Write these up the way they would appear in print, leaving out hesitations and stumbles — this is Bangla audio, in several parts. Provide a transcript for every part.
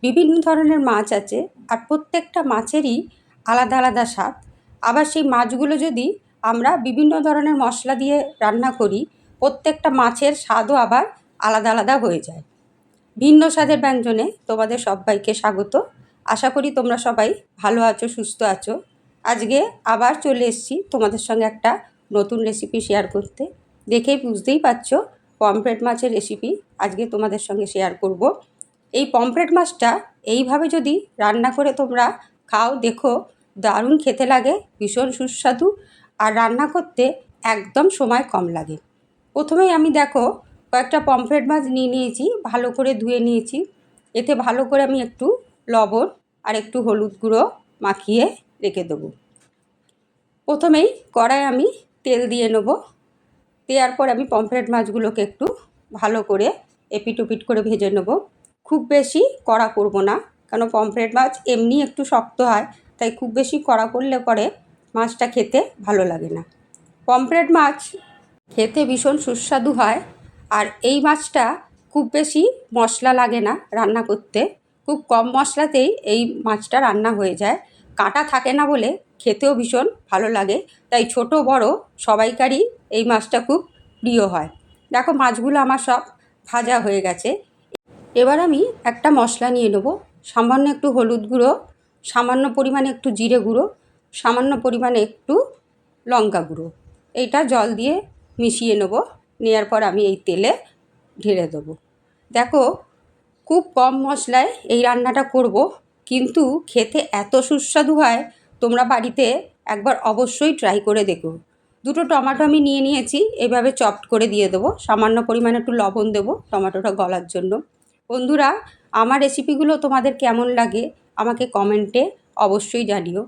বিভিন্ন ধরনের মাছ আছে, আর প্রত্যেকটা মাছেরই আলাদা আলাদা স্বাদ। আবার সেই মাছগুলো যদি আমরা বিভিন্ন ধরনের মশলা দিয়ে রান্না করি, প্রত্যেকটা মাছের স্বাদও আবার আলাদা আলাদা হয়ে যায়। ভিন্ন স্বাদের ব্যঞ্জনে তোমাদের সবাইকে স্বাগত। আশা করি তোমরা সবাই ভালো আছো, সুস্থ আছো। আজকে আবার চলে এসেছি তোমাদের সঙ্গে একটা নতুন রেসিপি শেয়ার করতে। দেখেই বুঝতেই পারছো, পমফ্রেট মাছের রেসিপি আজকে তোমাদের সঙ্গে শেয়ার করব। এই পমফ্রেট মাছটা এইভাবে যদি রান্না করে তোমরা খাও, দেখো দারুণ খেতে লাগে, ভীষণ সুস্বাদু, আর রান্না করতে একদম সময় কম লাগে। প্রথমেই আমি দেখো কয়েকটা পমফ্রেট মাছ নিয়ে নিয়েছি, ভালো করে ধুয়ে নিয়েছি। এতে ভালো করে আমি একটু লবণ আর একটু হলুদ গুঁড়ো মাখিয়ে রেখে দেবো। প্রথমেই কড়ায় আমি তেল দিয়ে নেব। দেওয়ার পর আমি পমফ্রেট মাছগুলোকে একটু ভালো করে এপিট ওপিট করে ভেজে নেব। খুব বেশি কড়া করব না, কারণ পমফ্রেট মাছ এমনি একটু শক্ত হয়, তাই খুব বেশি কড়া করলে পরে মাছটা খেতে ভালো লাগে না। পমফ্রেট মাছ খেতে ভীষণ সুস্বাদু হয়, আর এই মাছটা খুব বেশি মশলা লাগে না রান্না করতে। খুব কম মশলাতেই এই মাছটা রান্না হয়ে যায়। কাঁটা থাকে না বলে খেতেও ভীষণ ভালো লাগে, তাই ছোট বড় সবাইকারই এই মাছটা খুব প্রিয় হয়। দেখো মাছগুলো আমার সব ভাজা হয়ে গেছে। এবার আমি একটা মশলা নিয়ে নেব। সামান্য একটু হলুদ গুঁড়ো, সামান্য পরিমাণে একটু জিরে গুঁড়ো, সামান্য পরিমাণে একটু লঙ্কা গুঁড়ো। এইটা জল দিয়ে মিশিয়ে নেব। নেওয়ার পর আমি এই তেলে ঢেলে দেবো। দেখো খুব কম মশলায় এই রান্নাটা করব, কিন্তু খেতে এত সুস্বাদু হয়, তোমরা বাড়িতে একবার অবশ্যই ট্রাই করে দেখো। দুটো টমেটো আমি নিয়ে নিয়েছি, এভাবে চপড করে দিয়ে দেবো। সামান্য পরিমাণে একটু লবণ দেবো টমেটোটা গলার জন্য। বন্ধুরা, আমার রেসিপিগুলো তোমাদের কেমন লাগে আমাকে কমেন্টে অবশ্যই জানিও।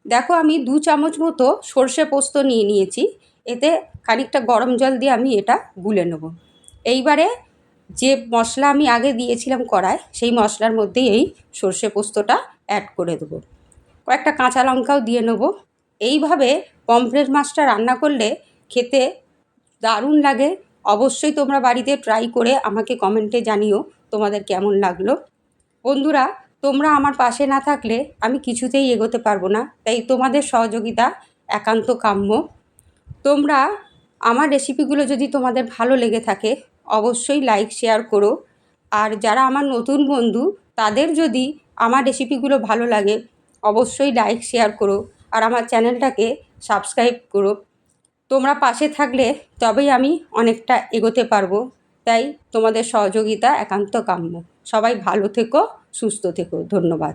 দেখো আমি 2 চামচ মতো সর্ষে পোস্ত নিয়ে নিয়েছি। এতে খানিকটা গরম জল দিয়ে আমি এটা গুলে নেব। এইবারে যে মশলা আমি আগে দিয়েছিলাম কড়ায়, সেই মশলার মধ্যেই এই সর্ষে পোস্তটা অ্যাড করে দেবো। কয়েকটা কাঁচা লঙ্কাও দিয়ে নেব। এইভাবে পমফ্রেট মাছটা রান্না করলে খেতে দারুণ লাগে। অবশ্যই তোমরা বাড়িতে ট্রাই করে আমাকে কমেন্টে জানিও তোমাদের কেমন লাগলো। বন্ধুরা, তোমরা আমার পাশে না থাকলে আমি কিছুতেই এগোতে পারবো না, তাই তোমাদের সহযোগিতা একান্ত কাম্য। তোমরা আমার রেসিপিগুলো যদি তোমাদের ভালো লেগে থাকে অবশ্যই লাইক শেয়ার করো। আর যারা আমার নতুন বন্ধু, তাদের যদি আমার রেসিপিগুলো ভালো লাগে অবশ্যই লাইক শেয়ার করো, আর আমার চ্যানেলটাকে সাবস্ক্রাইব করো। তোমরা পাশে থাকলে তবেই আমি অনেকটা এগোতে পারবো, তাই তোমাদের সহযোগিতা একান্ত কাম্য। সবাই ভালো থেকো, সুস্থ থেকো। ধন্যবাদ।